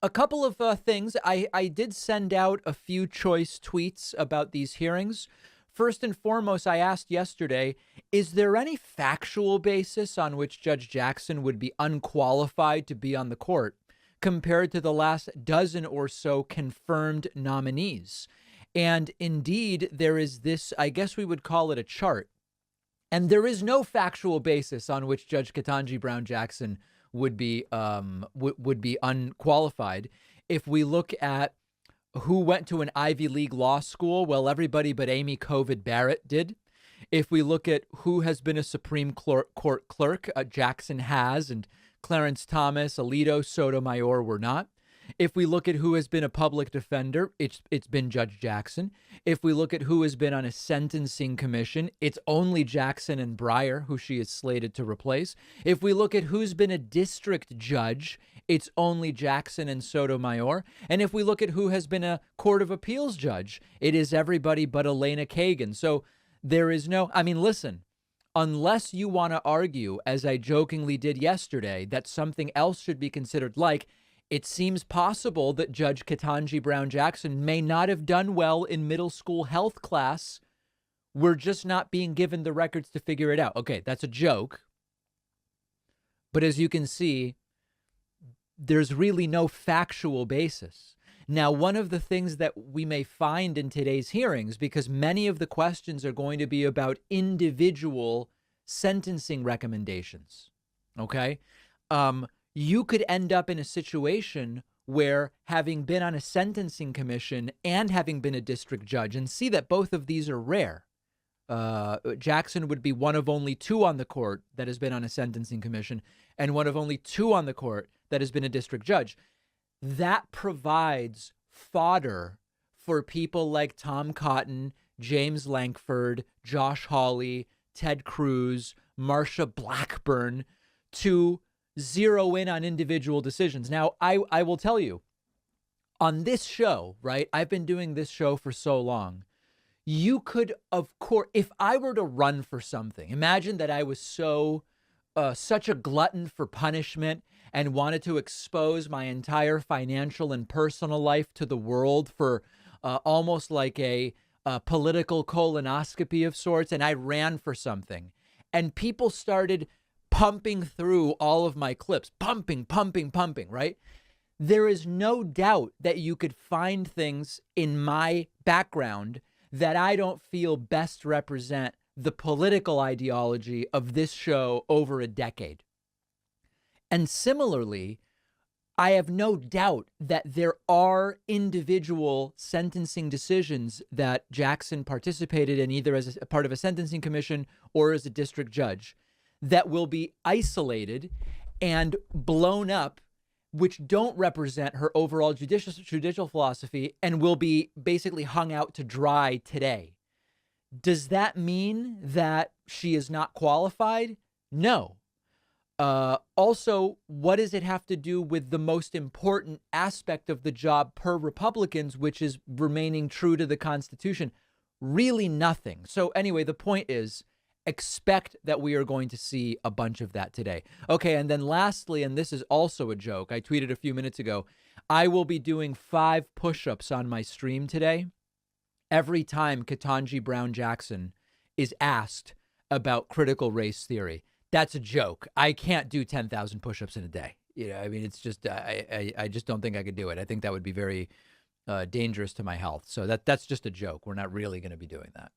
A couple of things. I did send out a few choice tweets about these hearings. First and foremost, I asked yesterday, is there any factual basis on which Judge Jackson would be unqualified to be on the court compared to the last dozen or so confirmed nominees? And indeed, there is this, I guess we would call it a chart. And there is no factual basis on which Judge Ketanji Brown Jackson would be unqualified. If we look at who went to an Ivy League law school, well, everybody but Amy Covid Barrett did. If we look at who has been a Supreme Court clerk, Jackson has, and Clarence Thomas, Alito, Sotomayor were not. If we look at who has been a public defender, it's been Judge Jackson. If we look at who has been on a sentencing commission, it's only Jackson and Breyer, who she is slated to replace. If we look at who's been a district judge, it's only Jackson and Sotomayor. And if we look at who has been a Court of Appeals judge, it is everybody but Elena Kagan. So there is no, I mean, listen, unless you want to argue, as I jokingly did yesterday, that something else should be considered, like it seems possible that Judge Ketanji Brown Jackson may not have done well in middle school health class. We're just not being given the records to figure it out. Okay, that's a joke. But as you can see, there's really no factual basis. Now, one of the things that we may find in today's hearings, because many of the questions are going to be about individual sentencing recommendations, okay? You could end up in a situation where, having been on a sentencing commission and having been a district judge, and see that both of these are rare. Jackson would be one of only two on the court that has been on a sentencing commission, and one of only two on the court that has been a district judge. That provides fodder for people like Tom Cotton, James Lankford, Josh Hawley, Ted Cruz, Marsha Blackburn to zero in on individual decisions. Now, I will tell you, on this show, right? I've been doing this show for so long. You could, of course, if I were to run for something, imagine that I was such a glutton for punishment and wanted to expose my entire financial and personal life to the world for almost like a political colonoscopy of sorts, and I ran for something, and people started pumping through all of my clips, pumping, right? There is no doubt that you could find things in my background that I don't feel best represent the political ideology of this show over a decade. And similarly, I have no doubt that there are individual sentencing decisions that Jackson participated in, either as a part of a sentencing commission or as a district judge, that will be isolated and blown up, which don't represent her overall judicial philosophy, and will be basically hung out to dry today. Does that mean that she is not qualified? No. Also, what does it have to do with the most important aspect of the job per Republicans, which is remaining true to the Constitution? Really nothing. So anyway, the point is, expect that we are going to see a bunch of that today. Okay, and then lastly, and this is also a joke, I tweeted a few minutes ago, I will be doing 5 push-ups on my stream today every time Ketanji Brown Jackson is asked about critical race theory. That's a joke. I can't do 10,000 push-ups in a day. You know, I mean, it's just, I just don't think I could do it. I think that would be very dangerous to my health. So that's just a joke. We're not really going to be doing that.